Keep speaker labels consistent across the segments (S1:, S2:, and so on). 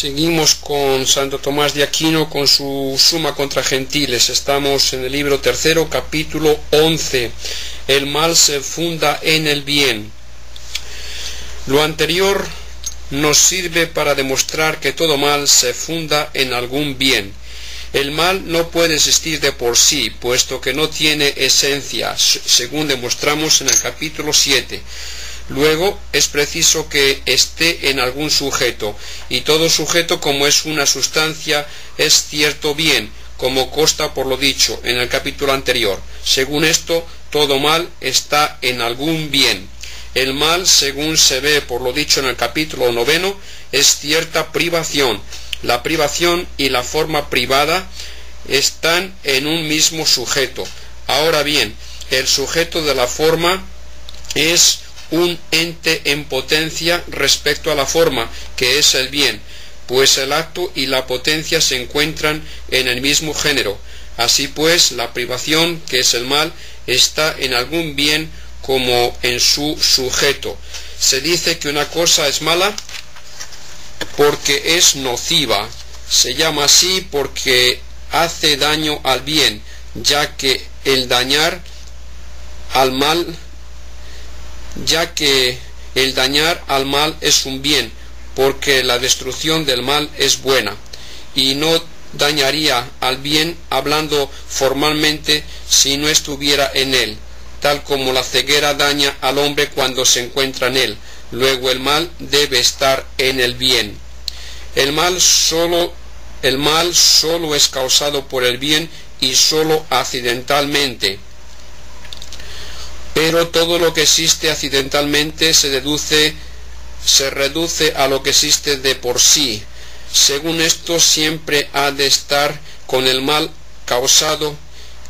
S1: Seguimos con Santo Tomás de Aquino con su Suma contra Gentiles. Estamos en el libro tercero, capítulo 11. El mal se funda en el bien. Lo anterior nos sirve para demostrar que todo mal se funda en algún bien. El mal no puede existir de por sí, puesto que no tiene esencia, según demostramos en el capítulo 7. Luego es preciso que esté en algún sujeto, y todo sujeto, como es una sustancia, es cierto bien, como consta por lo dicho en el capítulo anterior. Según esto, todo mal está en algún bien. El mal, según se ve por lo dicho en el capítulo 9, es cierta privación. La privación y la forma privada están en un mismo sujeto. Ahora bien, el sujeto de la forma es un ente en potencia respecto a la forma, que es el bien, pues el acto y la potencia se encuentran en el mismo género. Así pues, la privación, que es el mal, está en algún bien como en su sujeto. Se dice que una cosa es mala porque es nociva. Se llama así porque hace daño al bien, ya que el dañar al mal es un bien, porque la destrucción del mal es buena, y no dañaría al bien hablando formalmente si no estuviera en él, tal como la ceguera daña al hombre cuando se encuentra en él. Luego el mal debe estar en el bien. El mal solo es causado por el bien y solo accidentalmente. Pero todo lo que existe accidentalmente se reduce a lo que existe de por sí. Según esto, siempre ha de estar con el mal causado,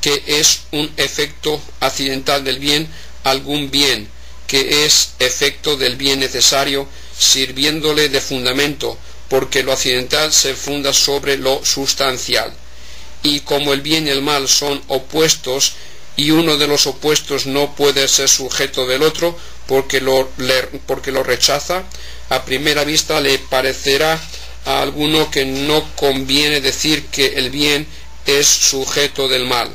S1: que es un efecto accidental del bien, algún bien, que es efecto del bien necesario, sirviéndole de fundamento, porque lo accidental se funda sobre lo sustancial. Y como el bien y el mal son opuestos, y uno de los opuestos no puede ser sujeto del otro porque lo rechaza, a primera vista le parecerá a alguno que no conviene decir que el bien es sujeto del mal.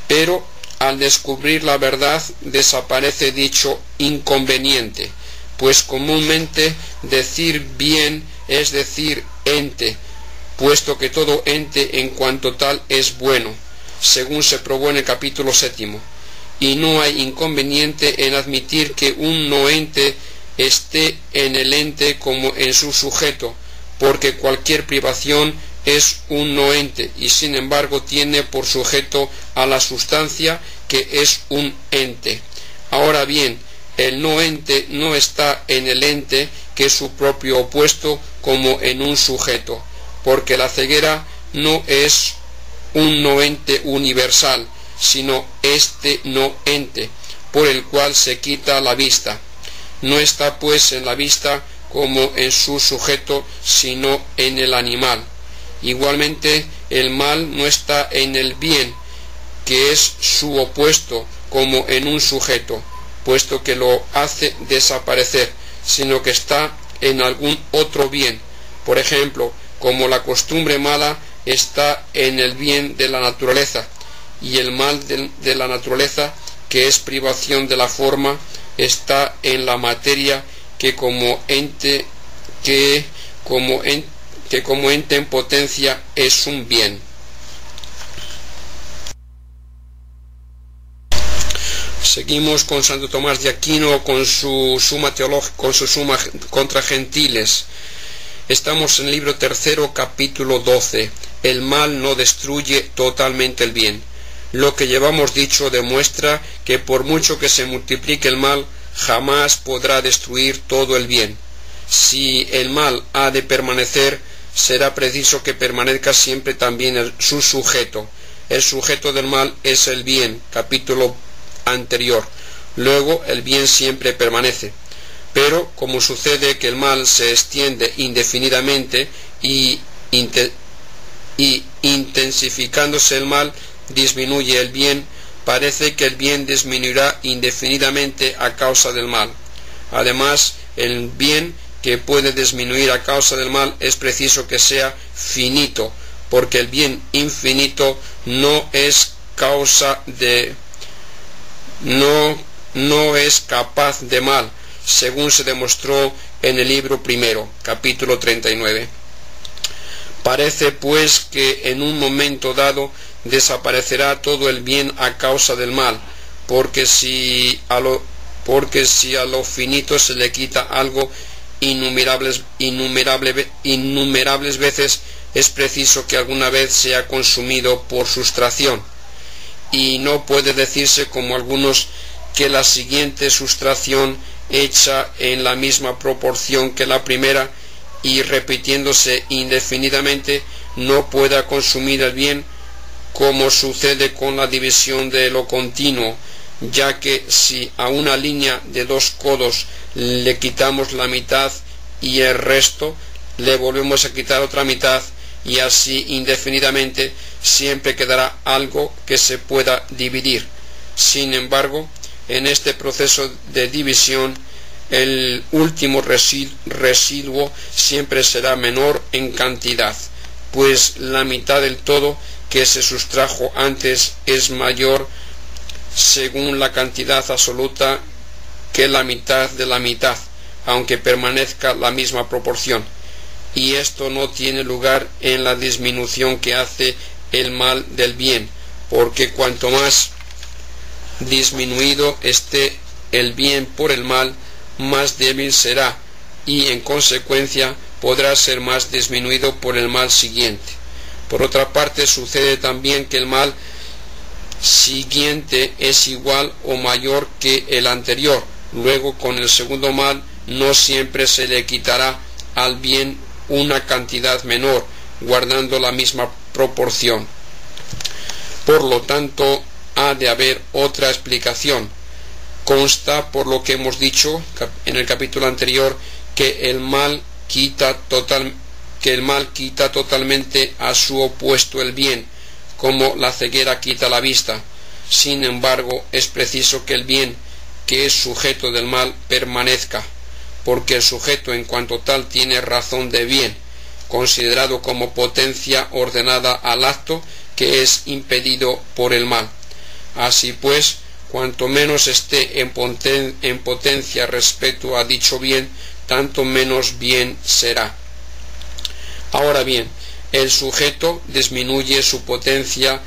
S1: Pero al descubrir la verdad desaparece dicho inconveniente, pues comúnmente decir bien es decir ente, puesto que todo ente en cuanto tal es bueno, según se probó en el capítulo 7, y no hay inconveniente en admitir que un no ente esté en el ente como en su sujeto, porque cualquier privación es un no ente, y sin embargo tiene por sujeto a la sustancia, que es un ente. Ahora bien, el no ente no está en el ente, que es su propio opuesto, como en un sujeto, porque la ceguera no es un no ente universal, sino este no ente, por el cual se quita la vista. No está pues en la vista como en su sujeto, sino en el animal. Igualmente, el mal no está en el bien, que es su opuesto, como en un sujeto, puesto que lo hace desaparecer, sino que está en algún otro bien. Por ejemplo, como la costumbre mala está en el bien de la naturaleza, y el mal de la naturaleza, que es privación de la forma, está en la materia, que como ente en potencia es un bien. Seguimos con Santo Tomás de Aquino con su Suma contra Gentiles. Estamos en el libro tercero, capítulo 12. El mal no destruye totalmente el bien. Lo que llevamos dicho demuestra que por mucho que se multiplique el mal, jamás podrá destruir todo el bien. Si el mal ha de permanecer, será preciso que permanezca siempre también su sujeto. El sujeto del mal es el bien, capítulo anterior. Luego el bien siempre permanece. Pero como sucede que el mal se extiende indefinidamente y intensificándose el mal disminuye el bien, parece que el bien disminuirá indefinidamente a causa del mal. Además, el bien que puede disminuir a causa del mal, es preciso que sea finito, porque el bien infinito no es no es capaz de mal, según se demostró en el libro primero, capítulo 39. Parece pues que en un momento dado desaparecerá todo el bien a causa del mal, porque si a lo finito se le quita algo innumerables veces, es preciso que alguna vez sea consumido por sustracción. Y no puede decirse, como algunos, que la siguiente sustracción, hecha en la misma proporción que la primera y repitiéndose indefinidamente, no pueda consumir el bien, como sucede con la división de lo continuo, ya que si a una línea de 2 codos le quitamos la mitad y el resto, le volvemos a quitar otra mitad, y así indefinidamente, siempre quedará algo que se pueda dividir. Sin embargo, en este proceso de división, el último residuo siempre será menor en cantidad, pues la mitad del todo que se sustrajo antes es mayor según la cantidad absoluta que la mitad de la mitad, aunque permanezca la misma proporción. Y esto no tiene lugar en la disminución que hace el mal del bien, porque cuanto más disminuido esté el bien por el mal, más débil será, y en consecuencia podrá ser más disminuido por el mal siguiente. Por otra parte, sucede también que el mal siguiente es igual o mayor que el anterior. Luego, con el segundo mal, no siempre se le quitará al bien una cantidad menor, guardando la misma proporción. Por lo tanto, ha de haber otra explicación. Consta, por lo que hemos dicho en el capítulo anterior, que el mal quita totalmente a su opuesto el bien, como la ceguera quita la vista. Sin embargo, es preciso que el bien, que es sujeto del mal, permanezca, porque el sujeto en cuanto tal tiene razón de bien, considerado como potencia ordenada al acto que es impedido por el mal. Así pues, cuanto menos esté en potencia respecto a dicho bien, tanto menos bien será. Ahora bien, el sujeto disminuye su potencia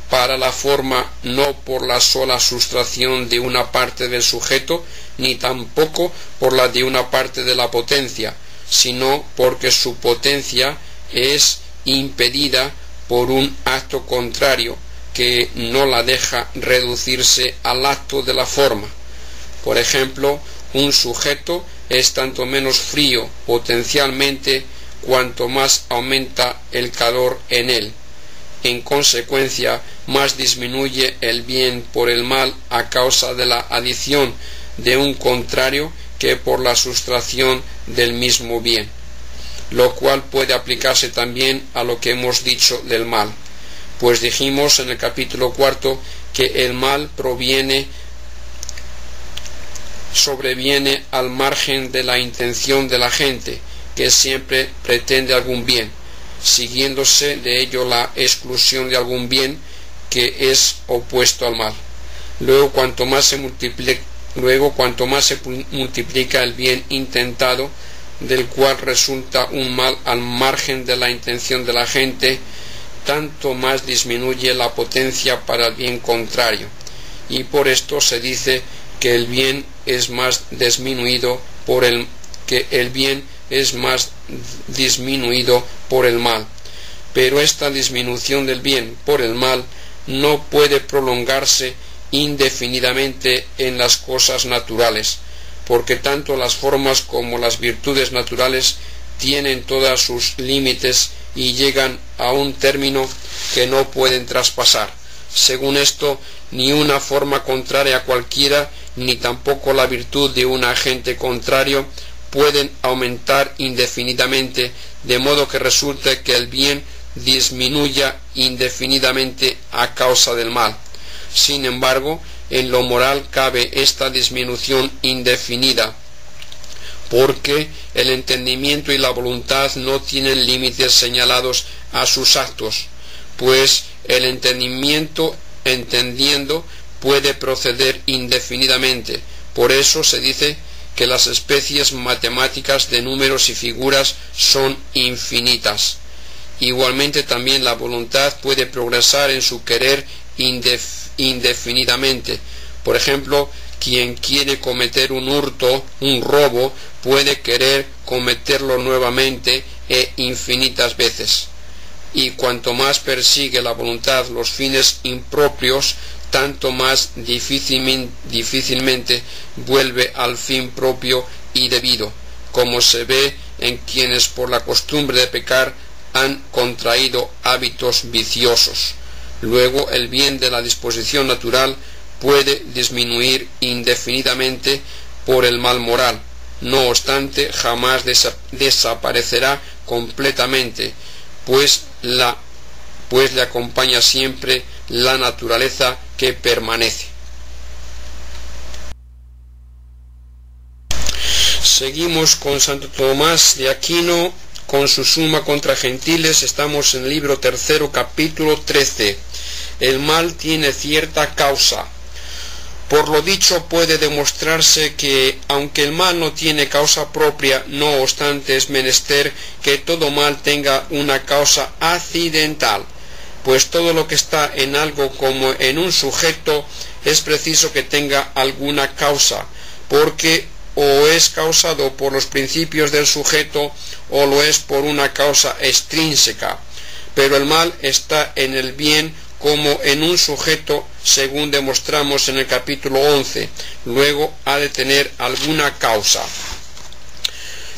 S1: para la forma no por la sola sustracción de una parte del sujeto, ni tampoco por la de una parte de la potencia, sino porque su potencia es impedida por un acto contrario, que no la deja reducirse al acto de la forma. Por ejemplo, un sujeto es tanto menos frío potencialmente cuanto más aumenta el calor en él. En consecuencia, más disminuye el bien por el mal a causa de la adición de un contrario que por la sustracción del mismo bien, lo cual puede aplicarse también a lo que hemos dicho del mal. Pues dijimos en el capítulo 4 que el mal sobreviene al margen de la intención de la gente, que siempre pretende algún bien, siguiéndose de ello la exclusión de algún bien que es opuesto al mal. Luego, cuanto más se multiplica el bien intentado, del cual resulta un mal al margen de la intención de la gente, tanto más disminuye la potencia para el bien contrario, y por esto se dice que el bien es más disminuido por el mal. Pero esta disminución del bien por el mal no puede prolongarse indefinidamente en las cosas naturales, porque tanto las formas como las virtudes naturales tienen todos sus límites y llegan a un término que no pueden traspasar. Según esto, ni una forma contraria a cualquiera, ni tampoco la virtud de un agente contrario pueden aumentar indefinidamente, de modo que resulte que el bien disminuya indefinidamente a causa del mal. Sin embargo, en lo moral cabe esta disminución indefinida, porque el entendimiento y la voluntad no tienen límites señalados a sus actos, pues el entendimiento, entendiendo, puede proceder indefinidamente. Por eso se dice que las especies matemáticas de números y figuras son infinitas. Igualmente también la voluntad puede progresar en su querer indefinidamente. Por ejemplo, quien quiere cometer un hurto, un robo, puede querer cometerlo nuevamente e infinitas veces. Y cuanto más persigue la voluntad los fines impropios, tanto más difícilmente vuelve al fin propio y debido, como se ve en quienes por la costumbre de pecar han contraído hábitos viciosos. Luego el bien de la disposición natural puede disminuir indefinidamente por el mal moral. No obstante, jamás desaparecerá completamente, pues le acompaña siempre la naturaleza que permanece. Seguimos con Santo Tomás de Aquino, con su Suma contra Gentiles. Estamos en el libro 3, capítulo 13. El mal tiene cierta causa. Por lo dicho puede demostrarse que, aunque el mal no tiene causa propia, no obstante es menester que todo mal tenga una causa accidental, pues todo lo que está en algo como en un sujeto es preciso que tenga alguna causa, porque o es causado por los principios del sujeto o lo es por una causa extrínseca. Pero el mal está en el bien como en un sujeto, según demostramos en el capítulo 11. Luego ha de tener alguna causa.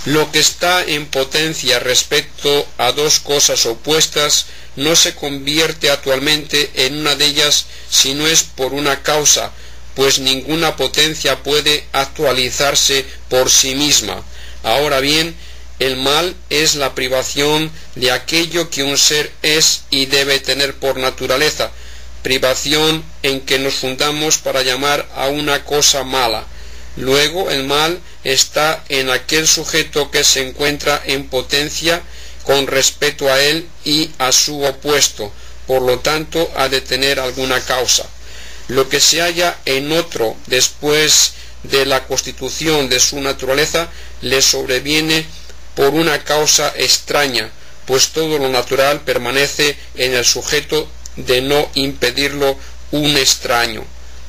S1: Lo que está en potencia respecto a dos cosas opuestas no se convierte actualmente en una de ellas si no es por una causa, pues ninguna potencia puede actualizarse por sí misma. Ahora bien, el mal es la privación de aquello que un ser es y debe tener por naturaleza, privación en que nos fundamos para llamar a una cosa mala. Luego el mal está en aquel sujeto que se encuentra en potencia con respecto a él y a su opuesto, por lo tanto ha de tener alguna causa. Lo que se halla en otro después de la constitución de su naturaleza le sobreviene por una causa extraña, pues todo lo natural permanece en el sujeto de no impedirlo un extraño.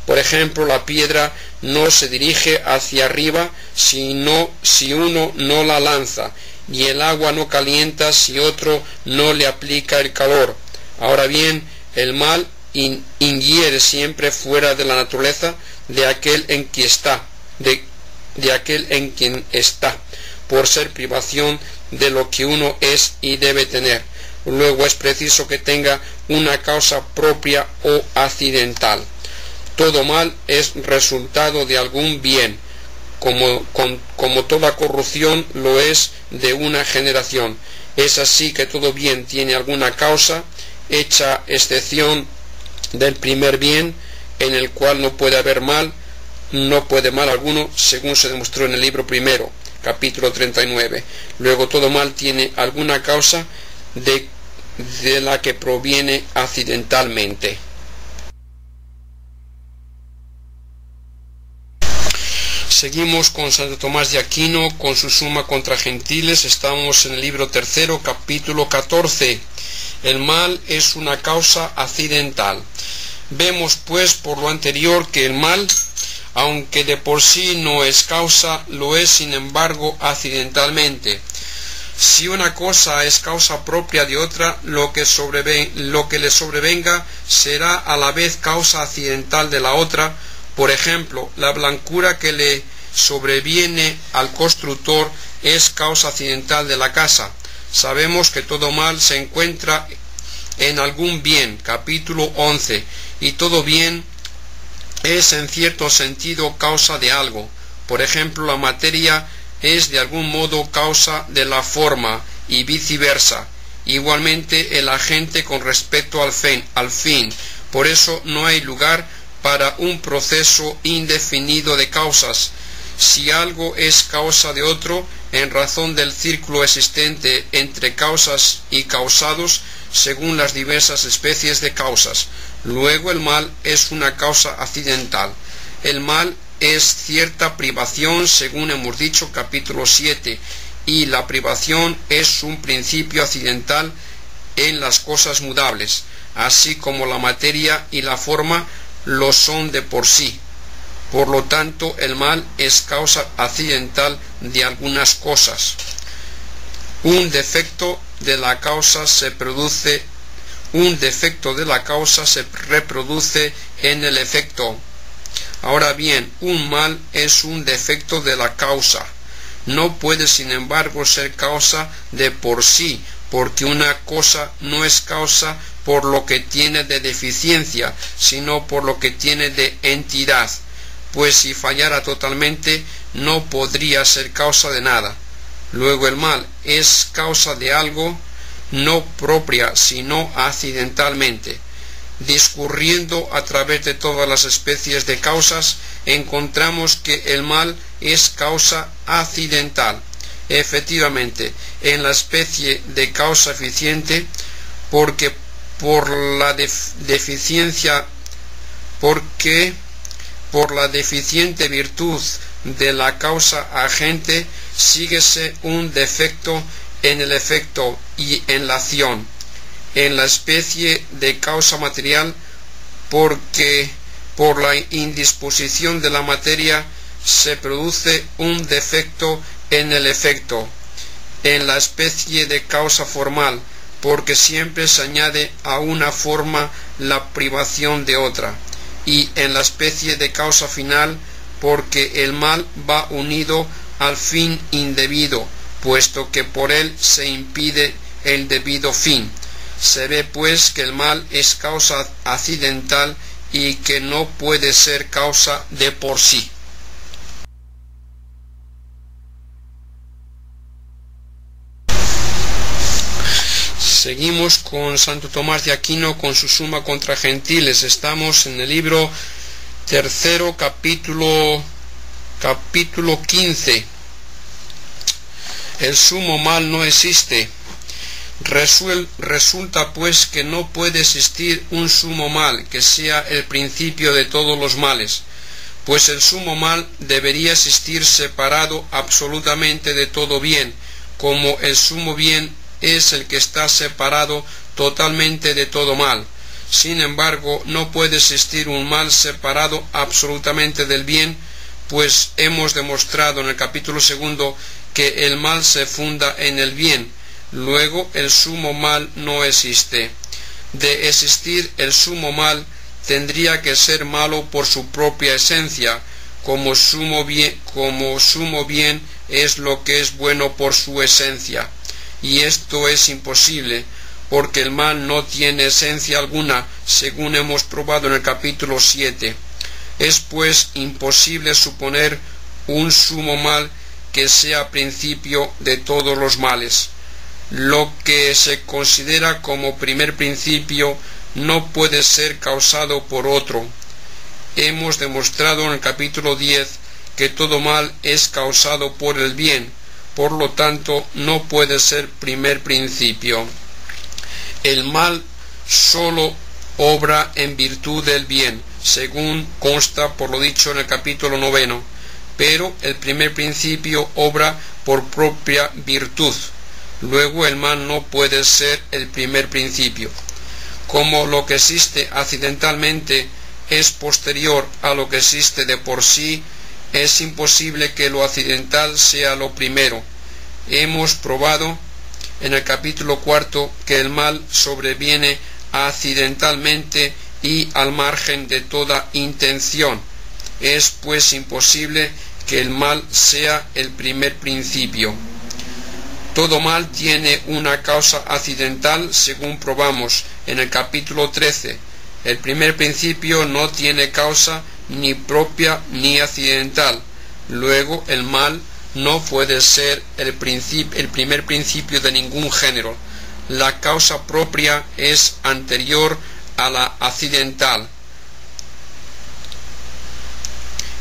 S1: Por ejemplo, la piedra no se dirige hacia arriba si uno no la lanza, y el agua no calienta si otro no le aplica el calor. Ahora bien, el mal ingiere siempre fuera de la naturaleza de aquel en quien está, por ser privación de lo que uno es y debe tener. Luego es preciso que tenga una causa propia o accidental. Todo mal es resultado de algún bien, como toda corrupción lo es de una generación. Es así que todo bien tiene alguna causa, hecha excepción del primer bien, en el cual no puede haber mal, no puede mal alguno, según se demostró en el libro primero, capítulo 39. Luego todo mal tiene alguna causa de la que proviene accidentalmente. Seguimos con Santo Tomás de Aquino, con su Suma contra Gentiles. Estamos en el libro 3, capítulo 14. El mal es una causa accidental. Vemos pues por lo anterior que el mal, aunque de por sí no es causa, lo es sin embargo accidentalmente. Si una cosa es causa propia de otra, lo que le sobrevenga será a la vez causa accidental de la otra. Por ejemplo, la blancura que le sobreviene al constructor es causa accidental de la casa. Sabemos que todo mal se encuentra en algún bien, capítulo 11, y todo bien es en cierto sentido causa de algo. Por ejemplo, la materia es de algún modo causa de la forma y viceversa. Igualmente el agente con respecto al fin. Por eso no hay lugar para un proceso indefinido de causas, Si algo es causa de otro, en razón del círculo existente entre causas y causados, según las diversas especies de causas. Luego el mal es una causa accidental. El mal es cierta privación, según hemos dicho, capítulo 7, y la privación es un principio accidental en las cosas mudables, así como la materia y la forma lo son de por sí. Por lo tanto, el mal es causa accidental de algunas cosas. Un defecto de la causa se reproduce en el efecto. Ahora bien, un mal es un defecto de la causa. No puede, sin embargo, ser causa de por sí, porque una cosa no es causa por lo que tiene de deficiencia, sino por lo que tiene de entidad. Pues si fallara totalmente, no podría ser causa de nada. Luego el mal es causa de algo, no propia, sino accidentalmente. Discurriendo a través de todas las especies de causas, encontramos que el mal es causa accidental. Efectivamente, en la especie de causa eficiente, porque por la deficiente virtud de la causa agente, síguese un defecto en el efecto y en la acción. En la especie de causa material, porque por la indisposición de la materia se produce un defecto en el efecto. En la especie de causa formal, porque siempre se añade a una forma la privación de otra. Y en la especie de causa final, porque el mal va unido al fin indebido, puesto que por él se impide el debido fin. Se ve pues que el mal es causa accidental y que no puede ser causa de por sí. Seguimos con Santo Tomás de Aquino con su Suma contra Gentiles. Estamos en el libro tercero, capítulo 15. El sumo mal no existe. Resulta pues que no puede existir un sumo mal que sea el principio de todos los males, pues el sumo mal debería existir separado absolutamente de todo bien, como el sumo bien es el que está separado totalmente de todo mal. Sin embargo, no puede existir un mal separado absolutamente del bien, pues hemos demostrado en el capítulo 2 que el mal se funda en el bien. Luego el sumo mal no existe. De existir el sumo mal, tendría que ser malo por su propia esencia, como sumo bien es lo que es bueno por su esencia. Y esto es imposible, porque el mal no tiene esencia alguna, según hemos probado en el capítulo 7. Es pues imposible suponer un sumo mal que sea principio de todos los males. Lo que se considera como primer principio no puede ser causado por otro. Hemos demostrado en el capítulo 10 que todo mal es causado por el bien, por lo tanto no puede ser primer principio. El mal solo obra en virtud del bien, según consta por lo dicho en el capítulo 9, pero el primer principio obra por propia virtud. Luego el mal no puede ser el primer principio. Como lo que existe accidentalmente es posterior a lo que existe de por sí, es imposible que lo accidental sea lo primero. Hemos probado en el capítulo 4 que el mal sobreviene accidentalmente y al margen de toda intención. Es pues imposible que el mal sea el primer principio. Todo mal tiene una causa accidental, según probamos en el capítulo 13. El primer principio no tiene causa ni propia ni accidental. Luego el mal no puede ser el primer principio de ningún género. La causa propia es anterior a la accidental.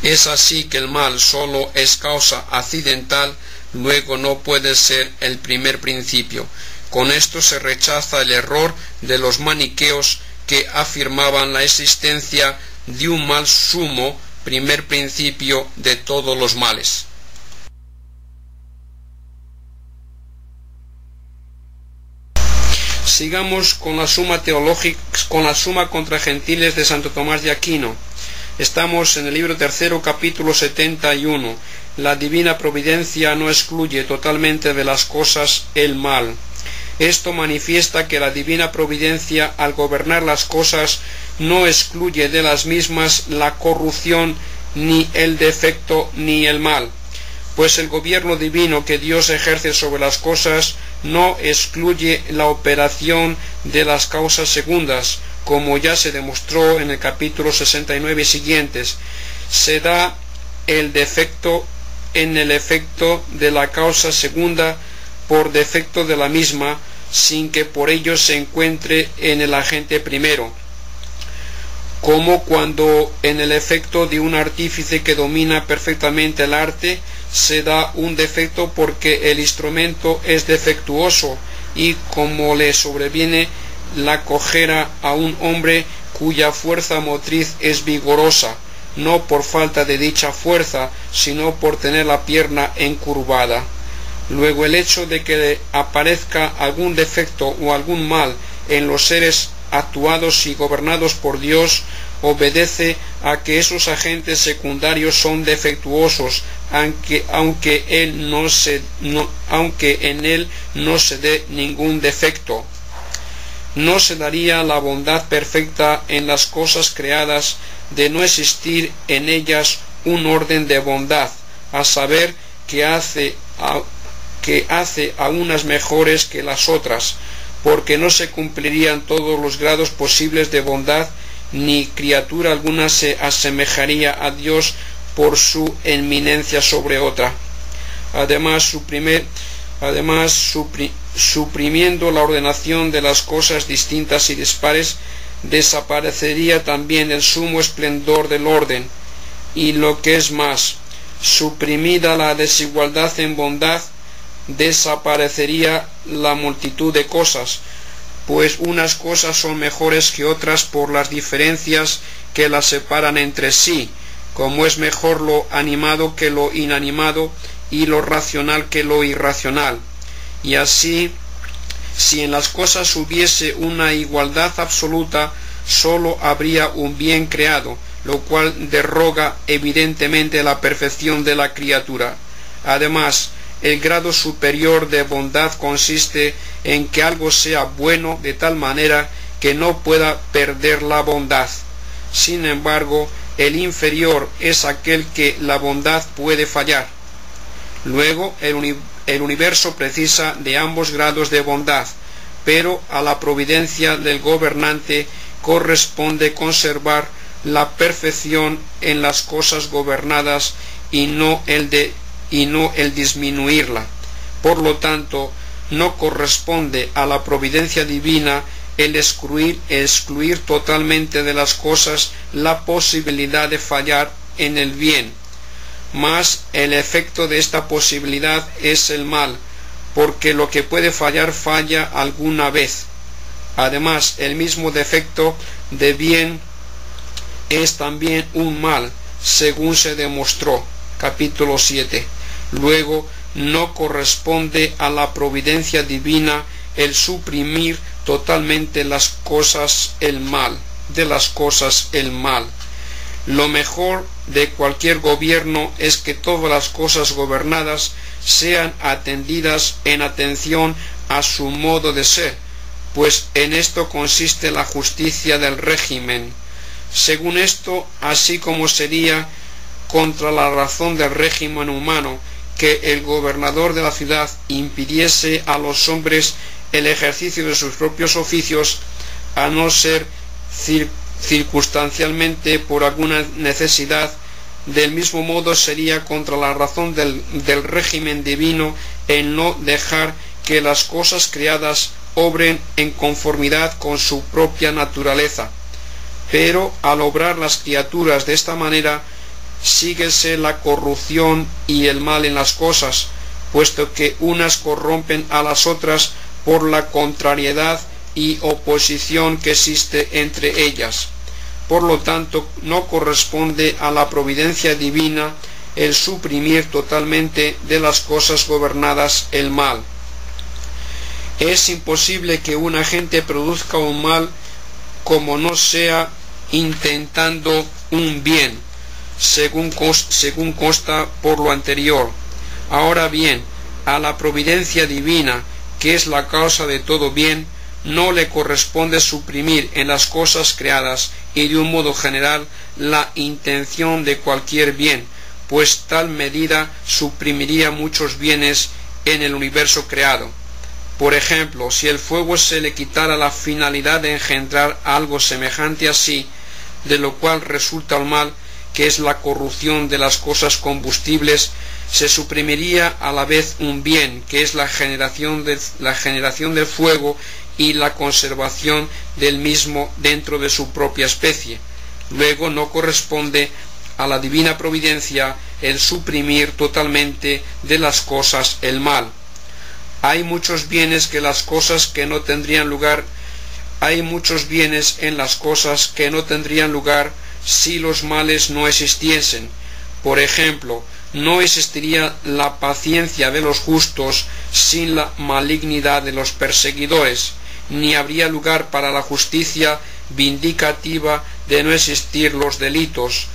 S1: Es así que el mal solo es causa accidental, luego no puede ser el primer principio. Con esto se rechaza el error de los maniqueos que afirmaban la existencia de un mal sumo, primer principio de todos los males. Sigamos con la suma teológica, con la suma contra gentiles de Santo Tomás de Aquino. Estamos en el libro tercero, capítulo 71. La divina providencia no excluye totalmente de las cosas el mal. Esto manifiesta que la divina providencia, al gobernar las cosas, no excluye de las mismas la corrupción, ni el defecto, ni el mal. Pues el gobierno divino que Dios ejerce sobre las cosas no excluye la operación de las causas segundas, como ya se demostró en el capítulo 69 y siguientes. Se da el defecto en el efecto de la causa segunda por defecto de la misma, sin que por ello se encuentre en el agente primero, como cuando en el efecto de un artífice que domina perfectamente el arte se da un defecto porque el instrumento es defectuoso, y como le sobreviene la cojera a un hombre cuya fuerza motriz es vigorosa, no por falta de dicha fuerza, sino por tener la pierna encurvada. Luego el hecho de que aparezca algún defecto o algún mal en los seres actuados y gobernados por Dios obedece a que esos agentes secundarios son defectuosos, aunque en él no se dé ningún defecto. No se daría la bondad perfecta en las cosas creadas de no existir en ellas un orden de bondad, a saber que hace a unas mejores que las otras, porque no se cumplirían todos los grados posibles de bondad, ni criatura alguna se asemejaría a Dios por su eminencia sobre otra. Además, suprimiendo la ordenación de las cosas distintas y dispares, desaparecería también el sumo esplendor del orden, y lo que es más, suprimida la desigualdad en bondad, desaparecería la multitud de cosas, pues unas cosas son mejores que otras por las diferencias que las separan entre sí, como es mejor lo animado que lo inanimado y lo racional que lo irracional. Y así, si en las cosas hubiese una igualdad absoluta, sólo habría un bien creado, lo cual derroga evidentemente la perfección de la criatura. Además, el grado superior de bondad consiste en que algo sea bueno de tal manera que no pueda perder la bondad. Sin embargo, el inferior es aquel que la bondad puede fallar. Luego, el universo precisa de ambos grados de bondad, pero a la providencia del gobernante corresponde conservar la perfección en las cosas gobernadas y no el disminuirla. Por lo tanto, no corresponde a la providencia divina el excluir totalmente de las cosas la posibilidad de fallar en el bien, mas el efecto de esta posibilidad es el mal, porque lo que puede fallar falla alguna vez. Además, el mismo defecto de bien es también un mal, según se demostró, capítulo 7. Luego, no corresponde a la providencia divina el suprimir totalmente las cosas el mal, de las cosas el mal. Lo mejor de cualquier gobierno es que todas las cosas gobernadas sean atendidas en atención a su modo de ser, pues en esto consiste la justicia del régimen. Según esto, así como sería contra la razón del régimen humano que el gobernador de la ciudad impidiese a los hombres el ejercicio de sus propios oficios, a no ser circunstancialmente por alguna necesidad, del mismo modo sería contra la razón del régimen divino el no dejar que las cosas creadas obren en conformidad con su propia naturaleza. Pero al obrar las criaturas de esta manera, síguese la corrupción y el mal en las cosas, puesto que unas corrompen a las otras por la contrariedad y oposición que existe entre ellas. Por lo tanto, no corresponde a la providencia divina el suprimir totalmente de las cosas gobernadas el mal. Es imposible que un agente produzca un mal como no sea intentando un bien, según consta por lo anterior. Ahora bien, a la providencia divina, que es la causa de todo bien, no le corresponde suprimir en las cosas creadas y de un modo general la intención de cualquier bien, pues tal medida suprimiría muchos bienes en el universo creado. Por ejemplo, si el fuego se le quitara la finalidad de engendrar algo semejante a sí, de lo cual resulta el mal, que es la corrupción de las cosas combustibles, se suprimiría a la vez un bien, que es la generación del fuego y la conservación del mismo dentro de su propia especie. Luego no corresponde a la divina providencia el suprimir totalmente de las cosas el mal. Hay muchos bienes que las cosas que no tendrían lugar, hay muchos bienes en las cosas que no tendrían lugar si los males no existiesen. Por ejemplo, no existiría la paciencia de los justos sin la malignidad de los perseguidores, ni habría lugar para la justicia vindicativa de no existir los delitos,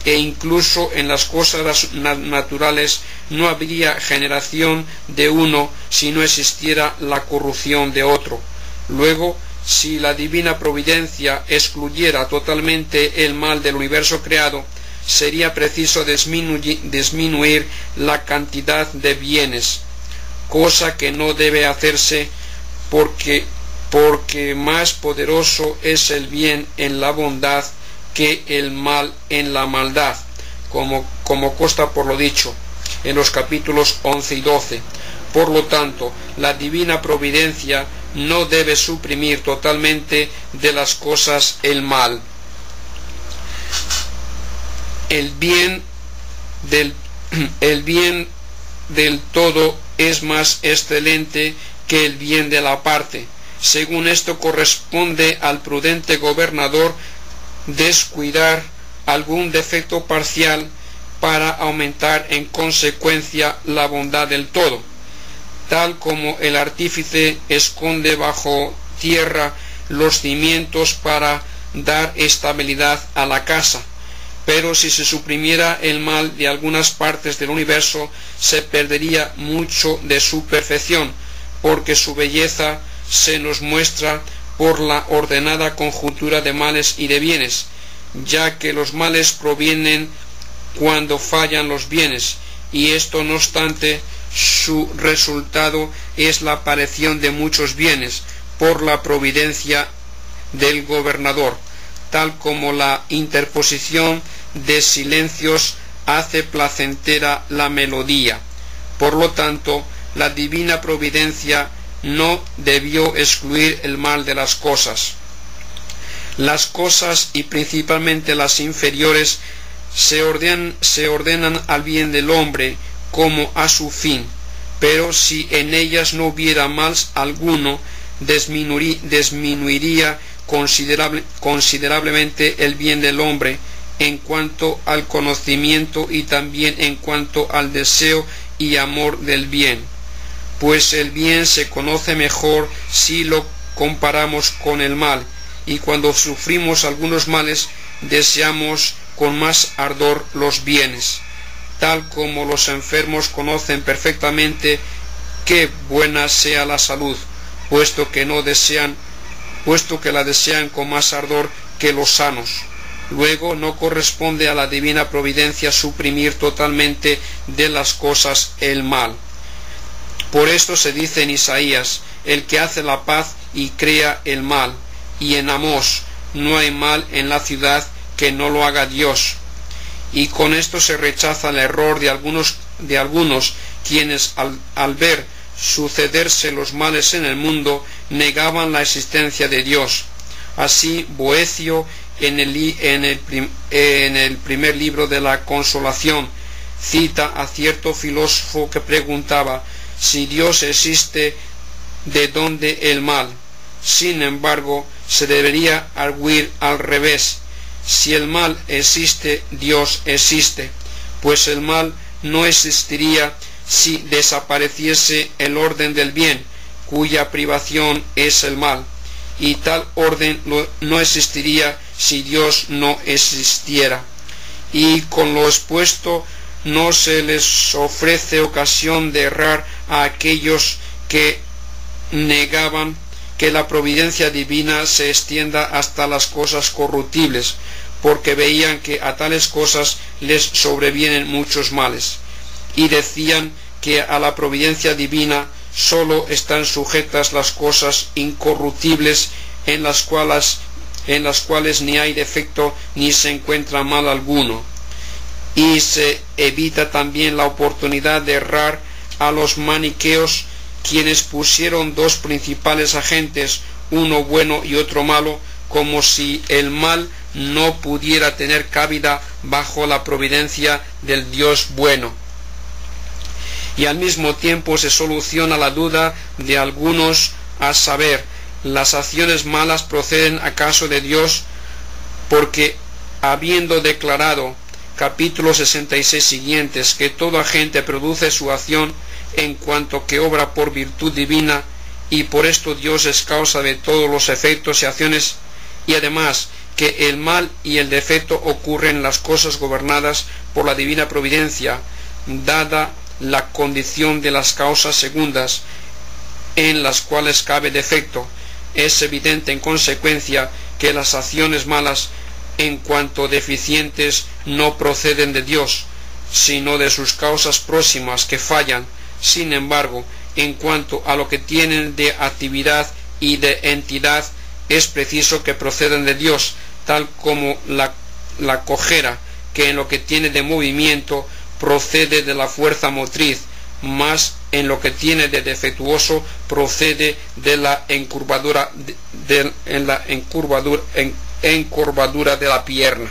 S1: e incluso en las cosas naturales no habría generación de uno si no existiera la corrupción de otro. Luego, si la divina providencia excluyera totalmente el mal del universo creado, sería preciso disminuir la cantidad de bienes, cosa que no debe hacerse porque más poderoso es el bien en la bondad que el mal en la maldad, como consta por lo dicho en los capítulos 11 y 12. Por lo tanto, la divina providencia no debe suprimir totalmente de las cosas el mal. El bien del todo es más excelente que el bien de la parte. Según esto, corresponde al prudente gobernador descuidar algún defecto parcial para aumentar en consecuencia la bondad del todo, tal como el artífice esconde bajo tierra los cimientos para dar estabilidad a la casa. Pero si se suprimiera el mal de algunas partes del universo, se perdería mucho de su perfección, porque su belleza se nos muestra por la ordenada conjuntura de males y de bienes, ya que los males provienen cuando fallan los bienes, y esto no obstante su resultado es la aparición de muchos bienes por la providencia del gobernador, tal como la interposición de silencios hace placentera la melodía. Por lo tanto, la divina providencia no debió excluir el mal de las cosas. Las cosas, y principalmente las inferiores, se ordenan al bien del hombre como a su fin, pero si en ellas no hubiera mal alguno, disminuiría considerablemente el bien del hombre en cuanto al conocimiento y también en cuanto al deseo y amor del bien, pues el bien se conoce mejor si lo comparamos con el mal, y cuando sufrimos algunos males deseamos con más ardor los bienes, tal como los enfermos conocen perfectamente qué buena sea la salud, puesto que la desean con más ardor que los sanos. Luego no corresponde a la divina providencia suprimir totalmente de las cosas el mal. Por esto se dice en Isaías: el que hace la paz y crea el mal, y en Amós: no hay mal en la ciudad que no lo haga Dios. Y con esto se rechaza el error de algunos quienes al ver sucederse los males en el mundo negaban la existencia de Dios. Así Boecio en el primer libro de la Consolación, cita a cierto filósofo que preguntaba si Dios existe, ¿de dónde el mal? Sin embargo, se debería arguir al revés. Si el mal existe, Dios existe, pues el mal no existiría si desapareciese el orden del bien, cuya privación es el mal, y tal orden no existiría si Dios no existiera. Y con lo expuesto, no se les ofrece ocasión de errar a aquellos que negaban que la providencia divina se extienda hasta las cosas corruptibles, porque veían que a tales cosas les sobrevienen muchos males, y decían que a la providencia divina sólo están sujetas las cosas incorruptibles, en las cuales ni hay defecto ni se encuentra mal alguno. Y se evita también la oportunidad de errar a los maniqueos, quienes pusieron dos principales agentes, uno bueno y otro malo, como si el mal no pudiera tener cabida bajo la providencia del Dios bueno. Y al mismo tiempo se soluciona la duda de algunos, a saber, ¿las acciones malas proceden acaso de Dios? Porque habiendo declarado, capítulo 66 siguientes, que todo agente produce su acción en cuanto que obra por virtud divina, y por esto Dios es causa de todos los efectos y acciones, y además que el mal y el defecto ocurren en las cosas gobernadas por la divina providencia, dada la condición de las causas segundas en las cuales cabe defecto, es evidente en consecuencia que las acciones malas, en cuanto deficientes, no proceden de Dios, sino de sus causas próximas que fallan. Sin embargo, en cuanto a lo que tienen de actividad y de entidad, es preciso que procedan de Dios, tal como la cojera, que en lo que tiene de movimiento procede de la fuerza motriz, mas en lo que tiene de defectuoso procede de la encorvadura de la pierna.